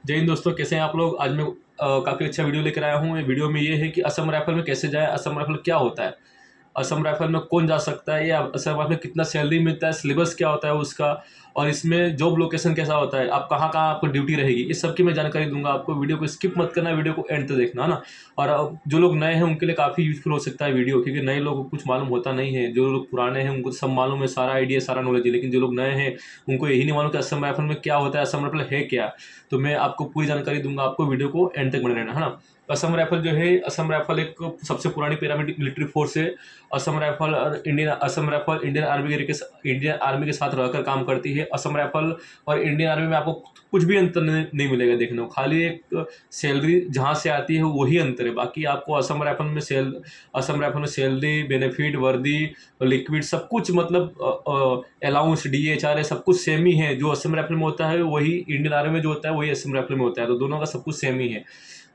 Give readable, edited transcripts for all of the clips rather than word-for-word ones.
जय हिंद दोस्तों, कैसे हैं आप लोग। आज मैं काफ़ी अच्छा वीडियो लेकर आया हूँ। ये वीडियो में ये है कि असम राइफल में कैसे जाए, असम राइफल क्या होता है, असम राइफल में कौन जा सकता है, या असम राइफल में कितना सैलरी मिलता है, सिलेबस क्या होता है उसका, और इसमें जॉब लोकेशन कैसा होता है, आप कहाँ कहाँ आपको ड्यूटी रहेगी, इस सब की मैं जानकारी दूंगा आपको। वीडियो को स्किप मत करना, वीडियो को एंड तक देखना, है ना। और जो लोग नए हैं उनके लिए काफ़ी यूजफुल हो सकता है वीडियो, क्योंकि नए लोगों को कुछ मालूम होता नहीं है। जो लोग पुराने हैं उनको सब मालूम है, सारा आइडिया, सारा नॉलेज है, लेकिन जो लोग नए हैं उनको यही नहीं मालूम कि असम राइफल में क्या होता है, असम राइफल है क्या। तो मैं आपको पूरी जानकारी दूंगा, आपको वीडियो को एंड तक बने रहना, है ना। असम राइफल जो है, असम राइफल एक सबसे पुरानी पैरामिलिट्री मिलिट्री फोर्स है। असम राइफल इंडियन आर्मी के साथ रहकर काम करती है। असम राइफल और इंडियन आर्मी में आपको कुछ भी अंतर नहीं मिलेगा देखने को, खाली एक सैलरी जहाँ से आती है वही अंतर है। बाकी आपको असम राइफल में सैलरी, बेनिफिट, वर्दी, लिक्विड सब कुछ, मतलब अलाउंस, DHR सब कुछ सेम ही है। जो असम राइफल में होता है वही इंडियन आर्मी में जो होता है वही असम राइफल में होता है, तो दोनों का सब कुछ सेम ही है।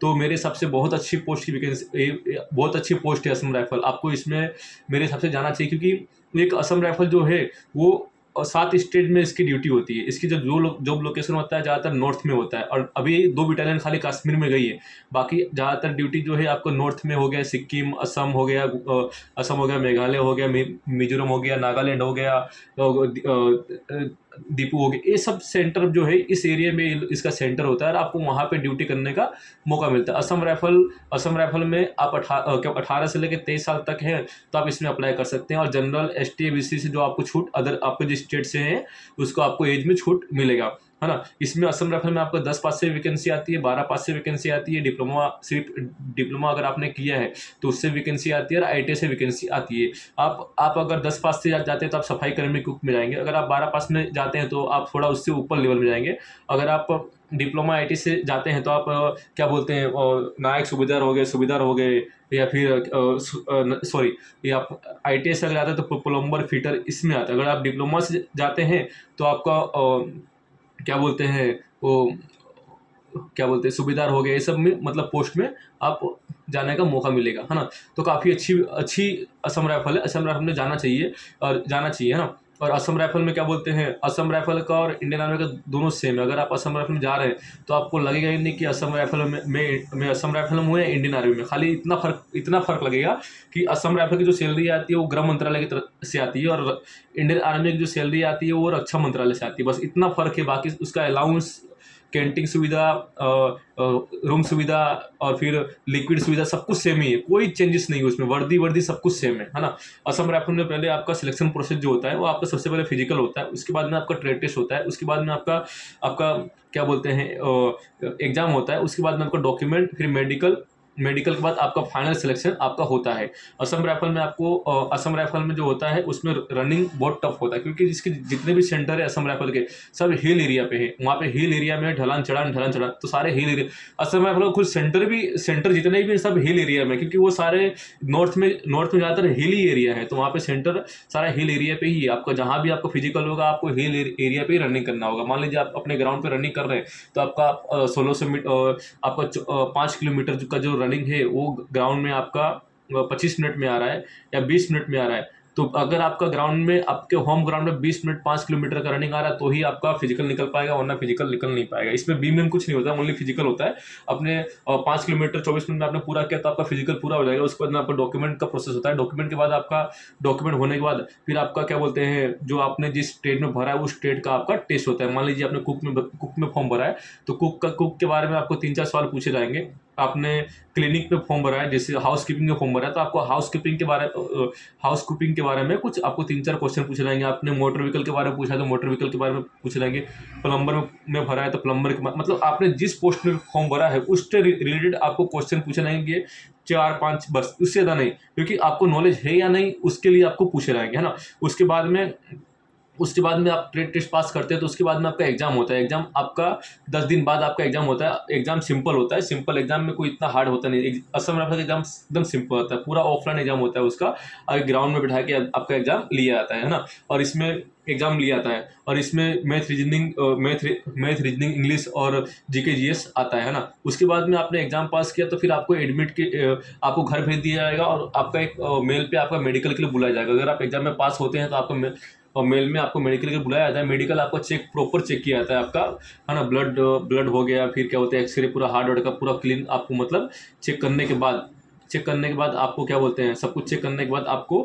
तो मेरे हिसाब से बहुत अच्छी पोस्ट की वैकेंसी, बहुत अच्छी पोस्ट है असम राइफल। आपको इसमें मेरे हिसाब से जाना चाहिए, क्योंकि एक असम राइफल जो है वो 7 स्टेट में इसकी ड्यूटी होती है। इसकी जॉब लोकेशन होता है ज़्यादातर नॉर्थ में होता है, और अभी 2 बटालियन खाली कश्मीर में गई है। बाकी ज़्यादातर ड्यूटी जो है आपको नॉर्थ में हो गया, सिक्किम, असम हो गया, मेघालय हो गया, मिजोरम हो गया, नागालैंड हो गया, दीपू हो गया। ये सब सेंटर जो है इस एरिया में इसका सेंटर होता है, और आपको वहाँ पे ड्यूटी करने का मौका मिलता है। असम राइफल में आप 18 से लेकर 23 साल तक है, तो आप इसमें अप्लाई कर सकते हैं। और जनरल, ST, BC से जो आपको छूट, अदर आपके जिस स्टेट से हैं उसको आपको एज में छूट मिलेगा, है ना। इसमें असम राइफल में आपको 10 पास से वैकेंसी आती है, 12 पास से वैकेंसी आती है। सिर्फ डिप्लोमा अगर आपने किया है तो उससे वैकेंसी आती है, और ITI से वैकेंसी आती है। आप अगर 10 पास से जाते हैं तो आप सफाई कर्मी कुक में जाएंगे। अगर आप 12 पास में जाते हैं तो आप थोड़ा उससे ऊपर लेवल में जाएंगे। अगर आप डिप्लोमा IT से जाते हैं तो आप क्या बोलते हैं, नायक सूबेदार हो गए, या फिर सॉरी, या आप ITI से अगर जाते हैं तो प्लम्बर, फिटर इसमें आता है। अगर आप डिप्लोमा से जाते हैं तो आपका क्या बोलते हैं वो क्या बोलते हैं सूबेदार हो गए, ये सब में मतलब पोस्ट में आप जाने का मौका मिलेगा, है ना। तो काफ़ी अच्छी अच्छी असम राइफल है, असम राइफल में जाना चाहिए, है ना। और असम राइफल में क्या बोलते हैं, असम राइफल का और इंडियन आर्मी का दोनों सेम है। अगर आप असम राइफल में जा रहे हैं तो आपको लगेगा ही नहीं कि असम राइफल में मैं असम राइफल में हूँ या इंडियन आर्मी में। खाली इतना फर्क लगेगा कि असम राइफल की जो सैलरी आती है वो गृह मंत्रालय की तरफ से आती है, और इंडियन आर्मी की जो सैलरी आती है वो रक्षा मंत्रालय से आती है। बस इतना फर्क है, बाकी उसका अलाउंस, कैंटीन सुविधा, रूम सुविधा, और फिर लिक्विड सुविधा सब कुछ सेम ही है, कोई चेंजेस नहीं है उसमें। वर्दी सब कुछ सेम है ना। असम राइफल में पहले आपका सिलेक्शन प्रोसेस जो होता है वो आपका सबसे पहले फिजिकल होता है, उसके बाद में आपका ट्रेड टेस्ट होता है, उसके बाद में आपका आपका क्या बोलते हैं एग्जाम होता है, उसके बाद में आपका डॉक्यूमेंट, फिर मेडिकल के बाद आपका फाइनल सिलेक्शन आपका होता है। असम राइफल में जो होता है उसमें रनिंग बहुत टफ होता है, क्योंकि जिसके जितने भी सेंटर है असम राइफल के सब हिल एरिया पे है। वहाँ पे हिल एरिया में ढलान चढ़ान तो सारे हिल एरिया, असम राइफल का खुद सेंटर जितने भी हैं सब हिल एरिया में, क्योंकि वो सारे नॉर्थ में ज़्यादातर हिल ही एरिया है, तो वहाँ पे सेंटर सारा हिल एरिया पे ही है। आपका जहाँ भी आपको फिजिकल होगा आपको हिल एरिया पे ही रनिंग करना होगा। मान लीजिए आप अपने ग्राउंड पे रनिंग कर रहे हैं तो आपका 1600 मीटर, आपका 5 किलोमीटर का जो रनिंग है वो ग्राउंड में आपका 25 मिनट में आ रहा है या 20 मिनट में आ रहा है। तो अगर आपका ग्राउंड में, आपके होम ग्राउंड में 20 मिनट 5 किलोमीटर का रनिंग आ रहा है तो ही आपका फिजिकल निकल पाएगा, वरना फिजिकल निकल नहीं पाएगा। इसमें बीम कुछ नहीं होता, ओनली फिजिकल होता है। अपने 5 किलोमीटर 24 मिनट में आपने पूरा किया तो आपका फिजिकल पूरा हो जाएगा। उसके बाद में आपका डॉक्यूमेंट का प्रोसेस होता है। डॉक्यूमेंट होने के बाद फिर आपका क्या बोलते हैं, जो आपने जिस स्टेट में भरा है उस स्टेट का आपका टेस्ट होता है। मान लीजिए आपने कुक में फॉर्म भरा है तो कुक के बारे में आपको 3-4 सवाल पूछे जाएंगे। आपने क्लिनिक में फॉर्म भरा है, जैसे हाउस कीपिंग में फॉर्म भरा है तो आपको हाउस कीपिंग के बारे में कुछ आपको 3-4 क्वेश्चन पूछे जाएंगे। आपने मोटर व्हीकल के बारे में पूछा है तो मोटर व्हीकल के बारे में पूछे जाएंगे। प्लम्बर में भरा है तो प्लम्बर के, मतलब आपने जिस पोस्ट में फॉर्म भरा है उससे रिलेटेड आपको क्वेश्चन पूछे जाएंगे 4-5, बस उससे ज़्यादा नहीं, क्योंकि आपको नॉलेज है या नहीं उसके लिए आपको पूछे जाएंगे, है ना। उसके बाद में आप ट्रेड टेस्ट पास करते हैं तो उसके बाद में आपका एग्जाम होता है। एग्जाम आपका 10 दिन बाद आपका एग्जाम होता है। एग्जाम सिंपल होता है, सिंपल एग्जाम में कोई इतना हार्ड होता नहीं। असम राइफल का एग्जाम एकदम सिंपल होता है, पूरा ऑफलाइन एग्जाम होता है उसका। ग्राउंड में बिठा के आपका एग्जाम लिया जाता है ना। और इसमें एग्जाम लिया जाता है, और इसमें मैथ रीजनिंग इंग्लिश और GK GS आता है ना। उसके बाद में आपने एग्जाम पास किया तो फिर आपको आपको घर भेज दिया जाएगा, और आपका एक मेल पे आपका मेडिकल के लिए बुलाया जाएगा। अगर आप एग्जाम में पास होते हैं तो आपका और मेल में आपको मेडिकल के बुलाया जाता है। मेडिकल आपका चेक प्रॉपर चेक किया जाता है आपका, है ना, ब्लड हो गया, फिर क्या बोलते हैं एक्सरे पूरा हार्ट वार्ट का पूरा क्लीन आपको मतलब चेक करने के बाद आपको क्या बोलते हैं, सब कुछ चेक करने के बाद आपको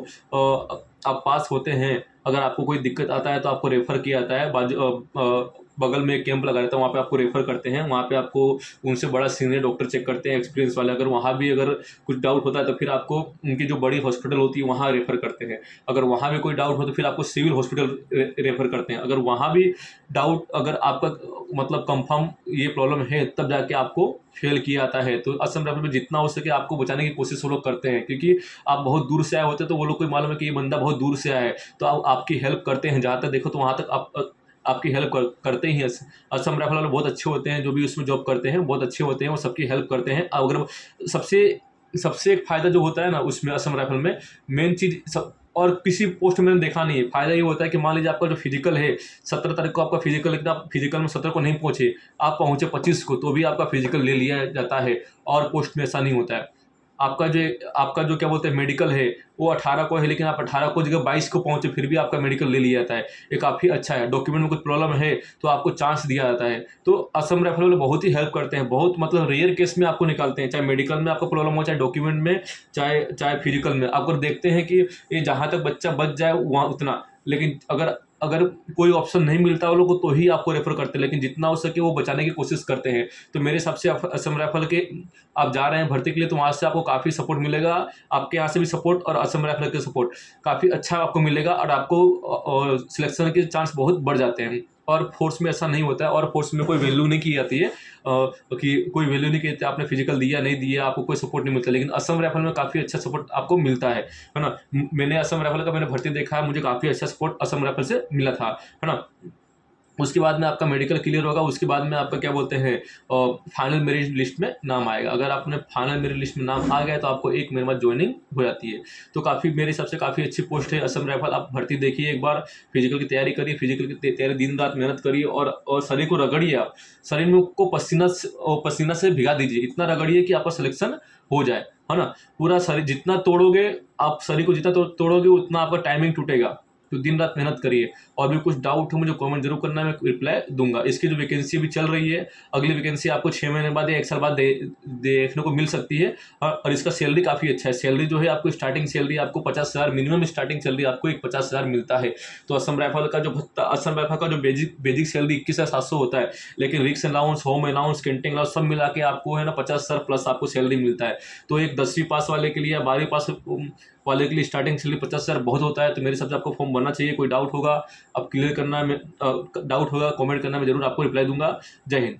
आप पास होते हैं। अगर आपको कोई दिक्कत आता है तो आपको रेफ़र किया जाता है, बगल में एक कैंप लगा रहता है, वहाँ पे आपको रेफ़र करते हैं। वहाँ पे आपको उनसे बड़ा सीनियर डॉक्टर चेक करते हैं, एक्सपीरियंस वाले। अगर वहाँ भी अगर कुछ डाउट होता है तो फिर आपको उनकी जो बड़ी हॉस्पिटल होती है वहाँ रेफ़र करते हैं। अगर वहाँ भी कोई डाउट हो तो फिर आपको सिविल हॉस्पिटल रेफ़र करते हैं। अगर वहाँ भी डाउट अगर आपका मतलब कंफर्म ये प्रॉब्लम है तब जाके आपको फेल किया जाता है। तो असम राइफल में जितना हो सके आपको बचाने की कोशिश वो लोग करते हैं, क्योंकि आप बहुत दूर से आए होते हैं तो वो लोग को मालूम है कि ये बंदा बहुत दूर से आया है, तो आपकी हेल्प करते हैं। जहाँ तक देखो तो वहाँ तक आपकी हेल्प करते ही हैं। असम राइफल वाले बहुत अच्छे होते हैं, जो भी उसमें जॉब करते हैं बहुत अच्छे होते हैं, वो सबकी हेल्प करते हैं। अगर सबसे सबसे एक फ़ायदा जो होता है ना उसमें असम राइफल में, मेन चीज़ सब और किसी पोस्ट में मैंने देखा नहीं है, फ़ायदा ये होता है कि मान लीजिए आपका जो फिजिकल है 17 तारीख को आपका फिजिकल, लेकिन आप फिजिकल में 17 को नहीं पहुँचे, आप पहुँचे 25 को, तो भी आपका फिजिकल ले लिया जाता है। और पोस्ट में ऐसा नहीं होता है। आपका जो क्या बोलते हैं मेडिकल है वो 18 को है, लेकिन आप 18 को जगह 22 को पहुँचे फिर भी आपका मेडिकल ले लिया जाता है। ये काफ़ी अच्छा है। डॉक्यूमेंट में कुछ प्रॉब्लम है तो आपको चांस दिया जाता है। तो असम राइफल वाले बहुत ही हेल्प करते हैं, बहुत मतलब रेयर केस में आपको निकालते हैं, चाहे मेडिकल में आपको प्रॉब्लम हो, चाहे डॉक्यूमेंट में, चाहे चाहे फिजिकल में। आप अगर देखते हैं कि ये जहाँ तक बच्चा बच जाए वहाँ उतना, लेकिन अगर अगर कोई ऑप्शन नहीं मिलता वो लोग को तो ही आपको रेफर करते हैं, लेकिन जितना हो सके वो बचाने की कोशिश करते हैं। तो मेरे हिसाब से असम राइफल के आप जा रहे हैं भर्ती के लिए तो वहाँ से आपको काफ़ी सपोर्ट मिलेगा। आपके यहाँ से भी सपोर्ट और असम राइफल के सपोर्ट काफ़ी अच्छा आपको मिलेगा, और आपको सिलेक्शन के चांस बहुत बढ़ जाते हैं। और फोर्स में ऐसा नहीं होता है, और फोर्स में कोई वैल्यू नहीं की जाती है कि कोई वैल्यू नहीं की जाती, आपने फिजिकल दिया नहीं दिया आपको कोई सपोर्ट नहीं मिलता, लेकिन असम राइफल में काफ़ी अच्छा सपोर्ट आपको मिलता है ना। मैंने असम राइफल का मैंने भर्ती देखा है, मुझे काफ़ी अच्छा सपोर्ट असम राइफल से मिला था, है ना। उसके बाद में आपका मेडिकल क्लियर होगा, उसके बाद में आपका क्या बोलते हैं फाइनल मेरिट लिस्ट में नाम आएगा। अगर आपने फाइनल मेरिट लिस्ट में नाम आ गया तो आपको 1 महीने बाद ज्वाइनिंग हो जाती है। तो काफ़ी मेरे हिसाब से काफ़ी अच्छी पोस्ट है असम राइफल। आप भर्ती देखिए एक बार, फिजिकल की तैयारी करिए, फिजिकल की तैयारी दिन रात मेहनत करिए, और शरीर को रगड़िए। आप शरीर में को पसीना से भिगा दीजिए, इतना रगड़िए कि आपका सिलेक्शन हो जाए, है ना। पूरा शरीर जितना तोड़ोगे, आप शरीर को जितना तोड़ोगे उतना आपका टाइमिंग टूटेगा। तो दिन रात मेहनत करिए। और भी कुछ डाउट हो मुझे कमेंट जरूर करना, मैं रिप्लाई दूंगा। इसकी जो वैकेंसी भी चल रही है, अगली वैकेंसी आपको 6 महीने बाद या 1 साल बाद देखने को मिल सकती है। और इसका सैलरी काफ़ी अच्छा है। सैलरी जो है आपको स्टार्टिंग सैलरी आपको 50,000 मिनिमम स्टार्टिंग सैलरी आपको एक 50,000 मिलता है। तो असम राइफल का जो बेसिक सैलरी 21,700 होता है, लेकिन रिक्स allowance, home allowance, canteen allowance सब मिला के आपको है ना 50,000 प्लस आपको सैलरी मिलता है। तो एक 10वीं पास वाले के लिए या 12वीं पास वाले के लिए स्टार्टिंग सैलरी 50,000 बहुत होता है। तो मेरे हिसाब से आपको फॉर्म भरना चाहिए। कोई डाउट होगा आप क्लियर करना, डाउट होगा कमेंट करना, मैं जरूर आपको रिप्लाई दूंगा। जय हिंद।